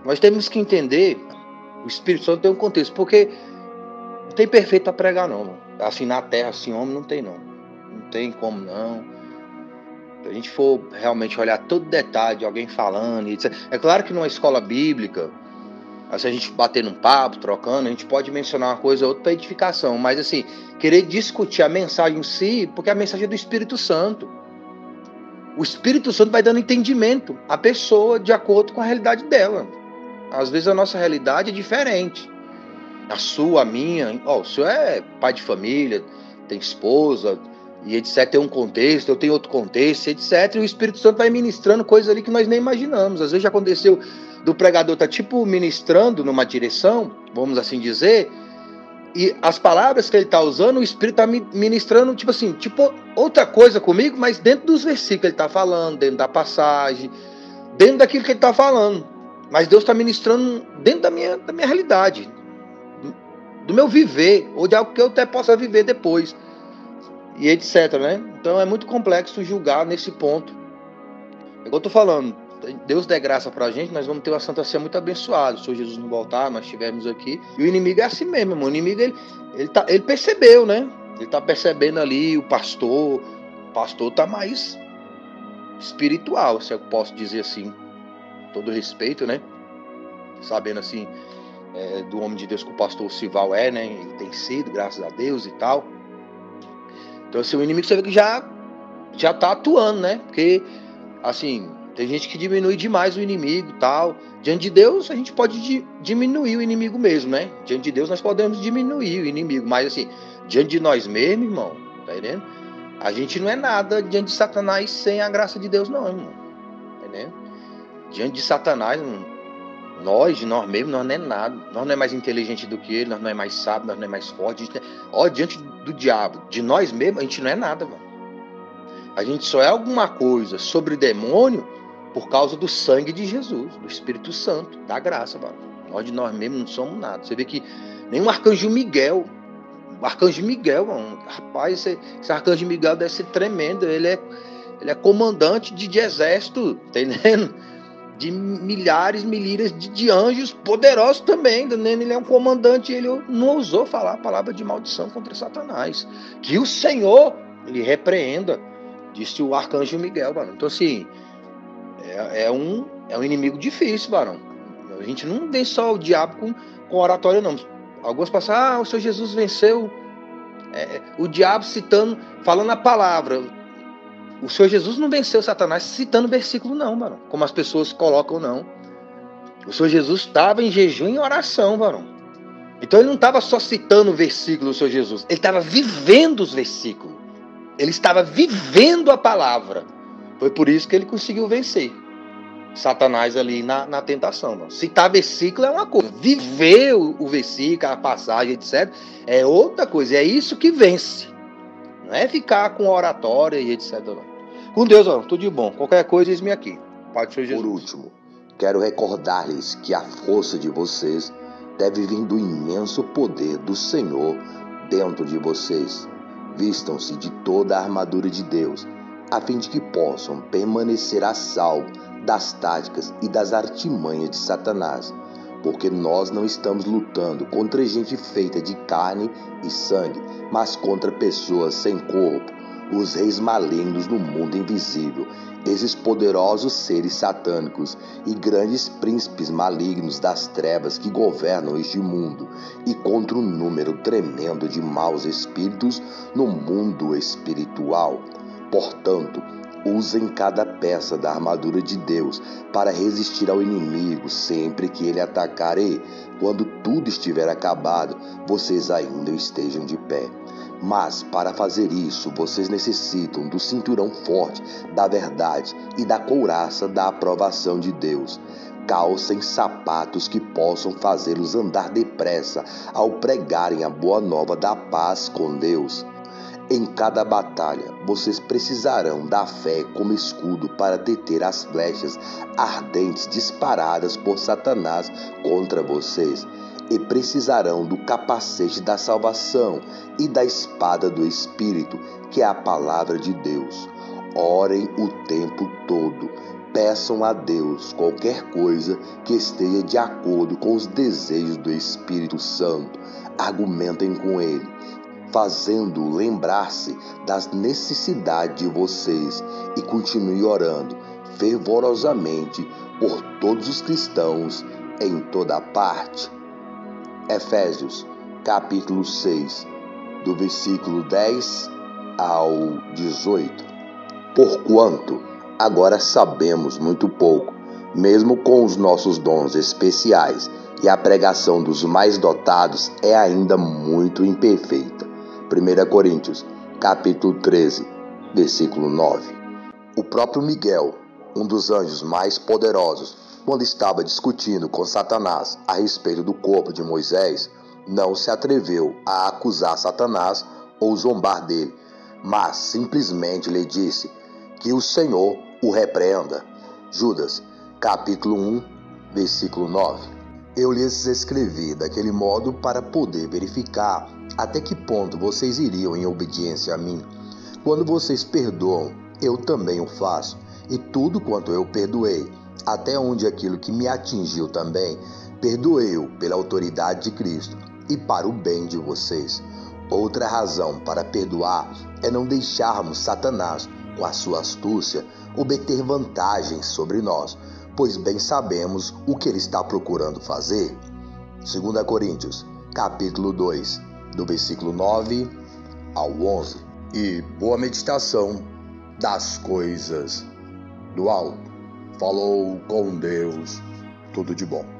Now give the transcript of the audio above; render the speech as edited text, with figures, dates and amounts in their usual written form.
Nós temos que entender, o Espírito Santo tem um contexto, porque não tem perfeito para pregar não, mano. Assim na terra, assim homem não tem não. Não tem como não. Se a gente for realmente olhar todo detalhe de alguém falando, etc. É claro que numa escola bíblica, se a gente bater num papo, trocando, a gente pode mencionar uma coisa ou outra para edificação, mas assim, querer discutir a mensagem em si, porque a mensagem é do Espírito Santo. O Espírito Santo vai dando entendimento à pessoa de acordo com a realidade dela. Às vezes a nossa realidade é diferente. A sua, a minha. O senhor é pai de família, tem esposa, e etc. Tem um contexto, eu tenho outro contexto, etc. E o Espírito Santo vai ministrando coisas ali que nós nem imaginamos. Às vezes já aconteceu do pregador estar tipo ministrando numa direção, vamos assim dizer, e as palavras que ele está usando, o Espírito está ministrando, tipo assim, tipo outra coisa comigo, mas dentro dos versículos que ele está falando, dentro da passagem, dentro daquilo que ele está falando. Mas Deus está ministrando dentro da minha realidade, do meu viver, ou de algo que eu até possa viver depois, e etc, né? Então é muito complexo julgar nesse ponto. É igual eu tô falando, Deus dê graça pra gente, nós vamos ter uma Santa Ceia muito abençoada. Se o Jesus não voltar, nós estivermos aqui. E o inimigo é assim mesmo, irmão. O inimigo, ele percebeu, né? Ele tá percebendo ali, o pastor tá mais espiritual, se eu posso dizer assim. Todo respeito, né? Sabendo assim, do homem de Deus que o pastor Sival é, né? Ele tem sido, graças a Deus e tal. Então, assim, o inimigo, você vê que já tá atuando, né? Porque, assim, tem gente que diminui demais o inimigo e tal. Diante de Deus, a gente pode diminuir o inimigo mesmo, né? Diante de Deus, nós podemos diminuir o inimigo. Mas, assim, diante de nós mesmos, irmão, tá entendendo? A gente não é nada diante de Satanás sem a graça de Deus, não, irmão. Tá entendendo? Diante de Satanás, nós mesmos, nós não é nada. Nós não é mais inteligente do que ele, nós não é mais sábio, nós não é mais forte. Diante do diabo, de nós mesmos, a gente não é nada, mano. A gente só é alguma coisa sobre demônio por causa do sangue de Jesus, do Espírito Santo, da graça, mano. Nós de nós mesmos não somos nada. Você vê que nem o arcanjo Miguel, mano, rapaz, esse arcanjo Miguel deve ser tremendo. Ele é comandante de exército, tá entendendo? De milhares de anjos poderosos também. Ele é um comandante, ele não ousou falar a palavra de maldição contra Satanás. Que o Senhor, ele repreenda, disse o arcanjo Miguel, mano. Então, assim, é um inimigo difícil, mano. A gente não vê só o diabo com oratória, não. Alguns passam, o Senhor Jesus venceu o diabo falando a palavra. O Senhor Jesus não venceu Satanás citando versículo, não, mano. Como as pessoas colocam, não. O Senhor Jesus estava em jejum e em oração, mano. Então ele não estava só citando o versículo do Senhor Jesus. Ele estava vivendo os versículos. Ele estava vivendo a palavra. Foi por isso que ele conseguiu vencer Satanás ali na tentação, mano. Citar versículo é uma coisa. Viver o versículo, a passagem, etc. é outra coisa. É isso que vence. Não é ficar com oratória e etc. Não. Com Deus, ó, tudo de bom. Qualquer coisa, eis-me aqui. Pai do Senhor Jesus. Por último, quero recordar-lhes que a força de vocês deve vir do imenso poder do Senhor dentro de vocês. Vistam-se de toda a armadura de Deus, a fim de que possam permanecer a salvo das táticas e das artimanhas de Satanás. Porque nós não estamos lutando contra gente feita de carne e sangue, mas contra pessoas sem corpo, os reis malignos no mundo invisível, esses poderosos seres satânicos e grandes príncipes malignos das trevas que governam este mundo, e contra um número tremendo de maus espíritos no mundo espiritual. Portanto, usem cada peça da armadura de Deus para resistir ao inimigo sempre que ele atacar, e, quando tudo estiver acabado, vocês ainda estejam de pé. Mas, para fazer isso, vocês necessitam do cinturão forte da verdade e da couraça da aprovação de Deus. Calcem sapatos que possam fazê-los andar depressa ao pregarem a boa nova da paz com Deus. Em cada batalha, vocês precisarão da fé como escudo para deter as flechas ardentes disparadas por Satanás contra vocês. E precisarão do capacete da salvação e da espada do Espírito, que é a palavra de Deus. Orem o tempo todo, peçam a Deus qualquer coisa que esteja de acordo com os desejos do Espírito Santo. Argumentem com Ele, fazendo-o lembrar-se das necessidades de vocês, e continue orando fervorosamente por todos os cristãos em toda parte. Efésios, capítulo 6, do versículo 10 ao 18. Porquanto agora sabemos muito pouco, mesmo com os nossos dons especiais, e a pregação dos mais dotados é ainda muito imperfeita. 1 Coríntios, capítulo 13, versículo 9. O próprio Miguel, um dos anjos mais poderosos, quando estava discutindo com Satanás a respeito do corpo de Moisés, não se atreveu a acusar Satanás ou zombar dele, mas simplesmente lhe disse que o Senhor o repreenda. Judas, capítulo 1, versículo 9. Eu lhes escrevi daquele modo para poder verificar até que ponto vocês iriam em obediência a mim. Quando vocês perdoam, eu também o faço, e tudo quanto eu perdoei, até onde aquilo que me atingiu também, perdoei-o pela autoridade de Cristo e para o bem de vocês. Outra razão para perdoar é não deixarmos Satanás, com a sua astúcia, obter vantagens sobre nós, pois bem sabemos o que ele está procurando fazer. 2 Coríntios, capítulo 2, do versículo 9 ao 11. E boa meditação das coisas do alto. Falou com Deus, tudo de bom.